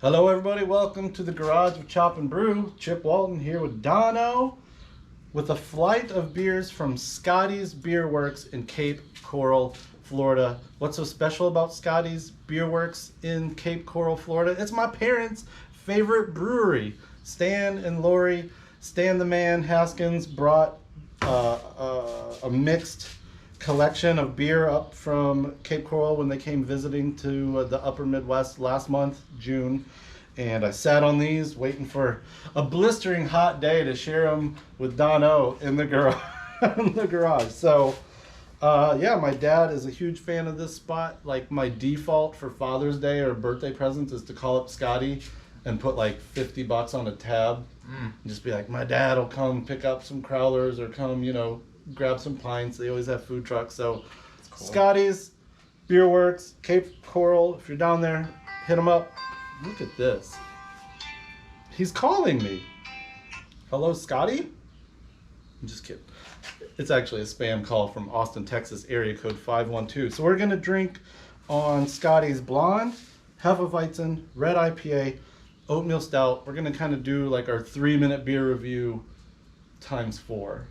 Hello everybody, welcome to the Garage of Chop and Brew. Chip Walton here with DonO with a flight of beers from Scotty's Bierwerks in Cape Coral, Florida. What's so special about Scotty's Bierwerks in Cape Coral, Florida? It's my parents' favorite brewery. Stan and Lori, Stan the Man Haskins brought a mixed collection of beer up from Cape Coral when they came visiting to the upper Midwest last month, June. And I sat on these waiting for a blistering hot day to share them with DonO in the garage. So, yeah, my dad is a huge fan of this spot. Like, my default for Father's Day or birthday presents is to call up Scotty and put like $50 on a tab. And just be like, my dad will come pick up some crowlers or come, grab some pints. They always have food trucks. So cool. Scotty's Bierwerks, Cape Coral. If you're down there, hit them up. Look at this. He's calling me. Hello, Scotty? I'm just kidding. It's actually a spam call from Austin, Texas, area code 512. So we're going to drink on Scotty's Blonde, Hefeweizen, Red IPA, Oatmeal Stout. We're going to kind of do like our 3-minute beer review times 4.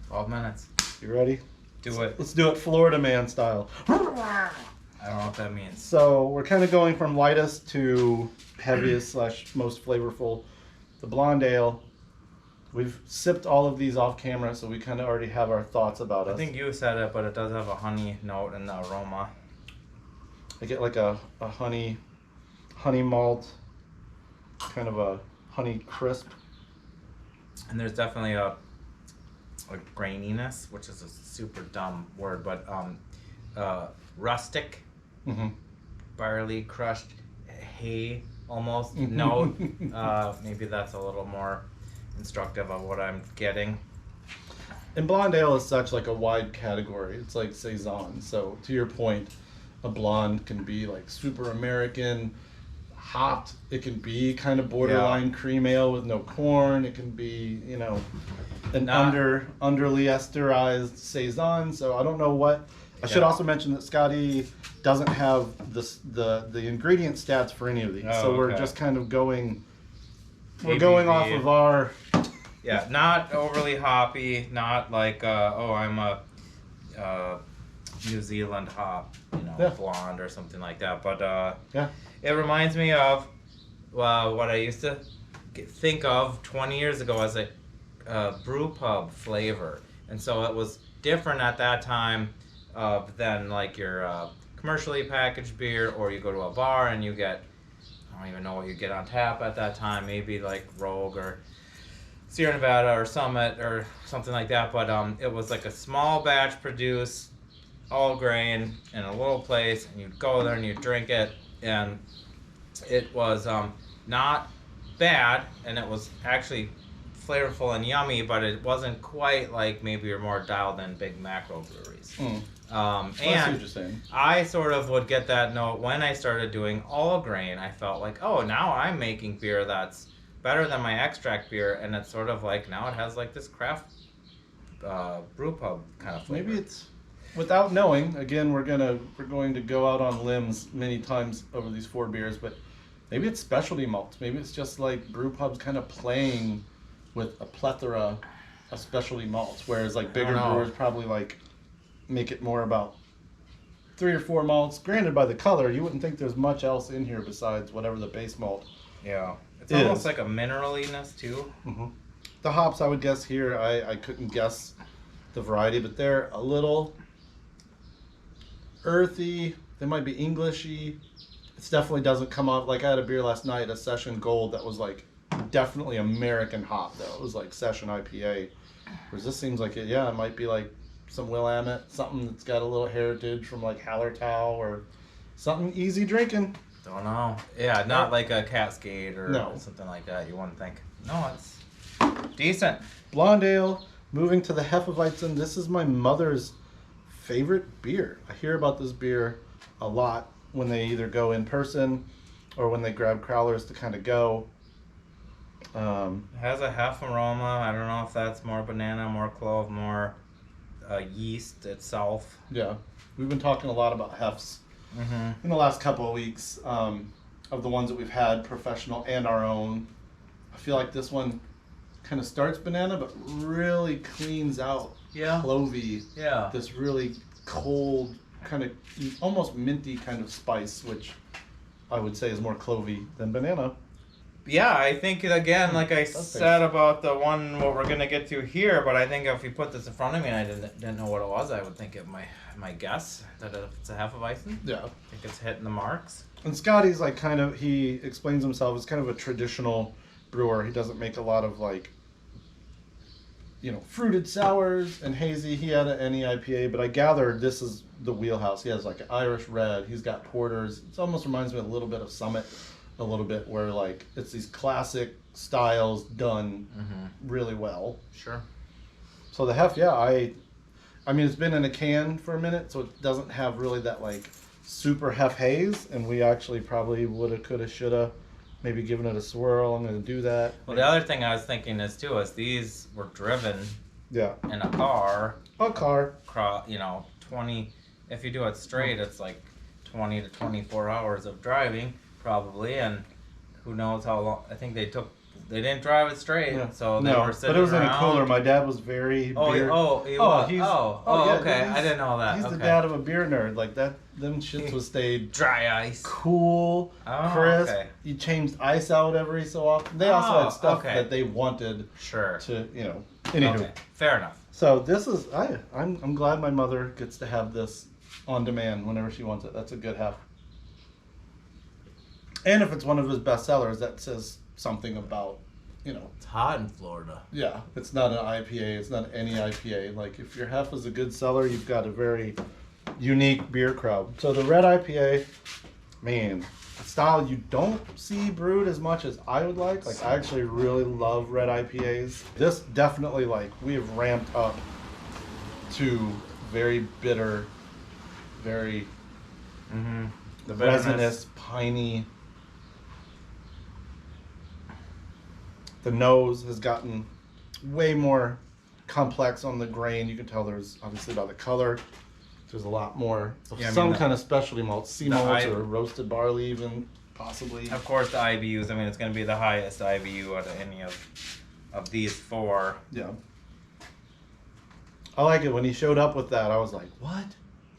12 minutes. You ready? Do it. Let's do it Florida man style. I don't know what that means. So we're kind of going from lightest to heaviest / most flavorful. The blonde ale. We've sipped all of these off camera, so we kind of already have our thoughts about it. I think you said it, but it does have a honey note and the aroma. I get like a honey malt, kind of a honey crisp. And there's definitely a graininess, which is a super dumb word, but rustic, barley crushed hay almost note. Maybe that's a little more instructive of what I'm getting. And blonde ale is such like a wide category. It's like saison. So to your point, a blonde can be like super American, hopped. It can be kind of borderline cream ale with no corn. It can be, an underly esterized saison. So I don't know what. I should also mention that Scotty doesn't have the ingredient stats for any of these. So we're just kind of going. We're going off of our. Yeah, not overly hoppy. Not like I'm a New Zealand hop, blonde or something like that. But it reminds me of what I used to think of 20 years ago as a brew pub flavor, and so it was different at that time than like your commercially packaged beer, or you go to a bar and you get, I don't even know what you get on tap at that time, maybe like Rogue or Sierra Nevada or Summit or something like that, but it was like a small batch produce, all grain in a little place, and you'd go there and you'd drink it, and it was not bad, and it was actually flavorful and yummy, but it wasn't quite like maybe your more dialed in big macro breweries. And I sort of would get that note when I started doing all grain. I felt like, oh, now I'm making beer that's better than my extract beer, and it's sort of like now it has like this craft brew pub kind of flavor. Maybe it's, without knowing, again, we're going to go out on limbs many times over these 4 beers, but maybe it's specialty malts. Maybe it's just like brew pubs kind of playing with a plethora of specialty malts, whereas like bigger brewers probably like make it more about 3 or 4 malts. Granted, by the color, you wouldn't think there's much else in here besides whatever the base malt. Yeah, it's almost like a mineraliness too. The hops, I would guess here, I couldn't guess the variety, but they're a little earthy. They might be Englishy. It definitely doesn't come off. Like, I had a beer last night, a Session Gold, that was like definitely American hop though. It was like Session IPA. Whereas this seems like it might be like some Willamette, something that's got a little heritage from like Hallertau or something easy drinking. Don't know. Yeah, not like a Cascade or something like that. You wouldn't think. No, it's decent. Blonde ale. Moving to the Hefeweizen. This is my mother's favorite beer. I hear about this beer a lot when they either go in person or when they grab crowlers to kind of go. It has a hef aroma. I don't know if that's more banana, more clove, more yeast itself. Yeah, we've been talking a lot about hefs in the last couple of weeks. of the ones that we've had, professional and our own. I feel like this one kind of starts banana, but really cleans out clovey. Yeah. This really cold, kind of almost minty kind of spice, which I would say is more clovey than banana. Yeah, I think, again, like I said about the one what we're gonna get to here, but I think if you put this in front of me and I didn't know what it was, I would think it my guess that it's a Hefeweizen. Yeah. I think it's hitting the marks. And Scotty's like he explains himself as kind of a traditional brewer. He doesn't make a lot of like, fruited sours and hazy. He had any IPA, but I gather this is the wheelhouse. He has like an Irish red. He's got porters. It almost reminds me a little bit of Summit, a little bit where like it's these classic styles done really well. Sure. So the Hef, I mean it's been in a can for a minute, so it doesn't have really that like super Hef haze, and we actually probably woulda, coulda, shoulda maybe given it a swirl. I'm going to do that. Well, the other thing I was thinking is too is these were driven in a car. 20, if you do it straight, it's like 20 to 24 hours of driving probably, and who knows how long. I think they didn't drive it straight, so they were sitting but it was around. In a cooler. My dad was very he was. Okay, I didn't know that. He's the dad of a beer nerd. Like that, them shits was stayed dry ice, cool, crisp. Okay. You changed ice out every so often. They also had stuff that they wanted. Sure. To Anywho, okay. Fair enough. So this is I'm glad my mother gets to have this on demand whenever she wants it. That's a good Hef. And if it's one of his best sellers, that says something about, It's hot in Florida. Yeah, it's not an IPA. It's not any IPA. Like, if your Hef is a good seller, you've got a very unique beer crowd. So the red IPA, man, a style you don't see brewed as much as I would like. Like, I actually really love red IPAs. This definitely, like, we have ramped up to very bitter, very the resinous, piney. The nose has gotten way more complex on the grain. You can tell there's obviously by the color. There's a lot more kind of specialty malts, sea malts or roasted barley even, possibly. Of course, the IBUs. I mean, it's going to be the highest IBU out of any of these four. Yeah. I like it. When he showed up with that, I was like, what?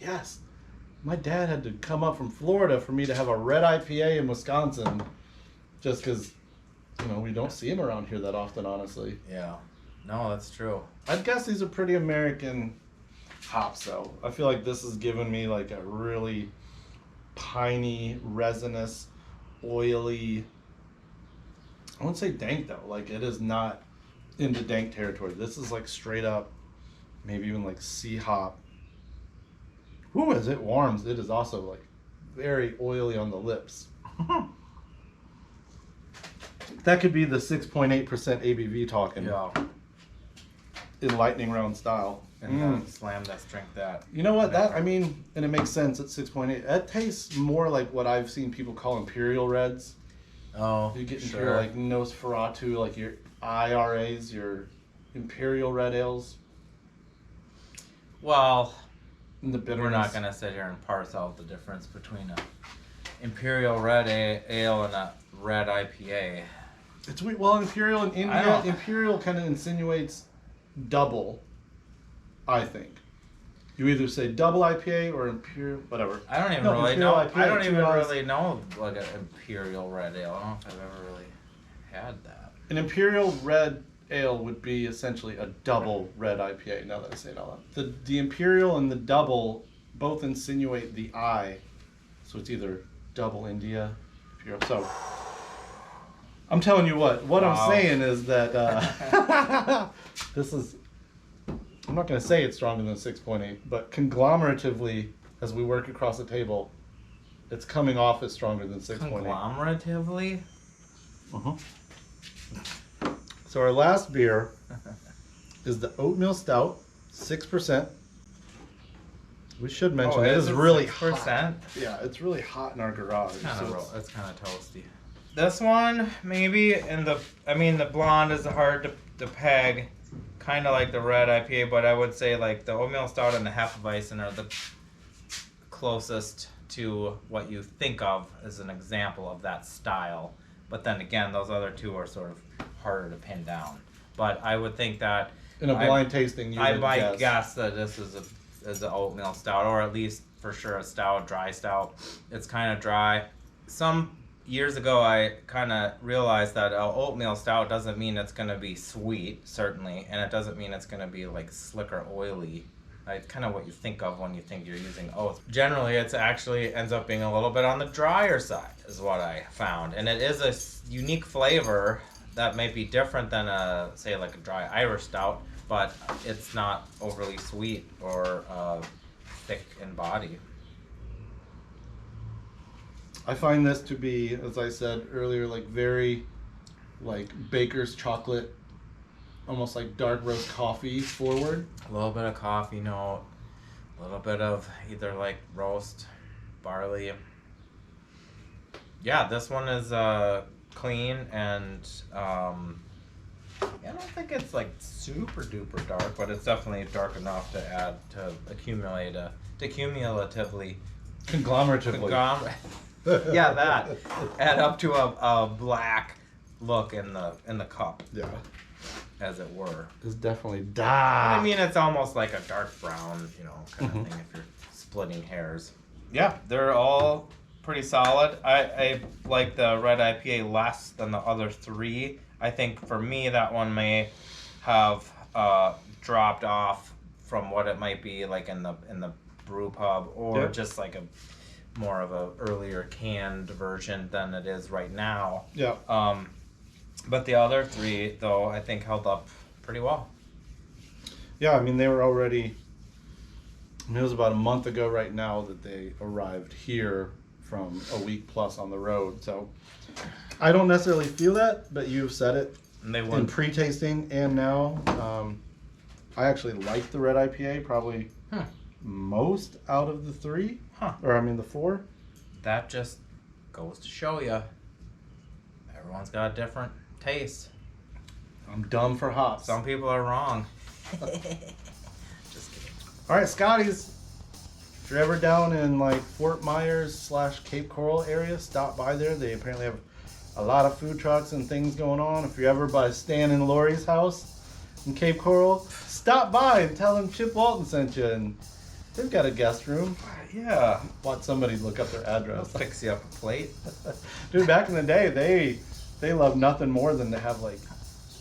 Yes. My dad had to come up from Florida for me to have a red IPA in Wisconsin just because... we don't see them around here that often, honestly. Yeah. No, that's true. I'd guess these are pretty American hops, though. I feel like this has given me like a really piney, resinous, oily... I wouldn't say dank, though. Like, it is not into dank territory. This is like straight up, maybe even like sea hop. Ooh, as it warms, it is also like very oily on the lips. That could be the 6.8% ABV talking. Yeah. In lightning round style. And then slam that, drink that. You know what? And it makes sense at 6.8. That tastes more like what I've seen people call Imperial Reds. Oh, you get into your like Nosferatu, like your IRAs, your Imperial Red Ales. Well, and the bitterness. We're not going to sit here and parse out the difference between a Imperial Red Ale and a red IPA. It's weird. Well, Imperial in India, Imperial kind of insinuates double, I think. You either say double IPA or Imperial, whatever. I don't even really know. I don't even really know like an Imperial Red Ale. I don't know if I've ever really had that. An Imperial Red Ale would be essentially a double red IPA, now that I say it out loud. The Imperial and the double both insinuate the I, so it's either double India, Imperial. So... I'm telling you what I'm saying is that this is, I'm not going to say it's stronger than 6.8, but conglomeratively, as we work across the table, it's coming off as stronger than 6.8. Conglomeratively? So our last beer is the Oatmeal Stout, 6%. We should mention it is really 6%? Hot. Yeah, it's really hot in our garage. It's kind of toasty. This one, maybe, the blonde is hard to peg, kind of like the red IPA, but I would say like the Oatmeal Stout and the Hefeweizen are the closest to what you think of as an example of that style. But then again, those other two are sort of harder to pin down. But I would think that in a blind tasting, I might guess that this is an oatmeal stout, or at least for sure a stout, dry stout. It's kind of dry. Some years ago, I kind of realized that oatmeal stout doesn't mean it's going to be sweet, certainly, and it doesn't mean it's going to be like slick or oily. It's kind of what you think of when you think you're using oats. Generally, it's actually ends up being a little bit on the drier side, is what I found. And it is a unique flavor that may be different than say like a dry Irish stout, but it's not overly sweet or thick in body. I find this to be, as I said earlier, like very like baker's chocolate, almost like dark roast coffee forward. A little bit of coffee note, a little bit of either like roast barley. Yeah, this one is clean, and I don't think it's like super duper dark, but it's definitely dark enough to add to cumulatively yeah, that add up to a black look in the cup. Yeah, as it were. It's definitely dark. I mean, it's almost like a dark brown, kind of thing if you're splitting hairs. Yeah, they're all pretty solid. I like the red IPA less than the other three. I think for me that one may have dropped off from what it might be like in the brew pub, or just like a more of a earlier canned version than it is right now. Yeah. But the other three, though, I think held up pretty well. Yeah, I mean, they were already... it was about a month ago right now that they arrived here from a week plus on the road. So I don't necessarily feel that, but you've said it And they in won. pre-tasting and now. I actually like the red IPA probably most out of the three. Or, I mean, the four. That just goes to show you. Everyone's got a different taste. I'm dumb for hops. Some people are wrong. Just kidding. All right, Scotty's. If you're ever down in like Fort Myers / Cape Coral area, stop by there. They apparently have a lot of food trucks and things going on. If you're ever by Stan and Lori's house in Cape Coral, stop by and tell them Chip Walton sent you. And they've got a guest room. Yeah. Want somebody to look up their I'll address. fix you up a plate. Dude, back in the day, they love nothing more than to have like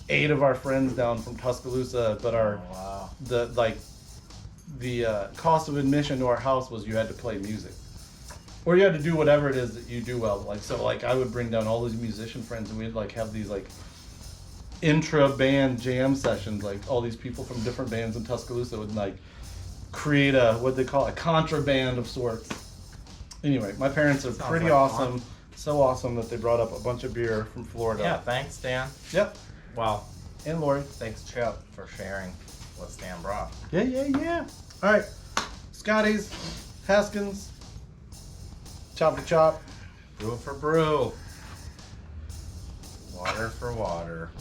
8 of our friends down from Tuscaloosa, but the cost of admission to our house was you had to play music, or you had to do whatever it is that you do well. Like so, like I would bring down all these musician friends, and we'd like have these like intra-band jam sessions. Like all these people from different bands in Tuscaloosa would like create a what they call a contraband of sorts. Anyway, my parents are pretty awesome. Fun. So awesome that they brought up a bunch of beer from Florida. Yeah, thanks, Dan. Yep. Well, and Lori. Thanks, Chip, for sharing what Stan brought. Yeah. All right. Scotty's, Haskins, Chop to Chop. Brew for brew. Water for water.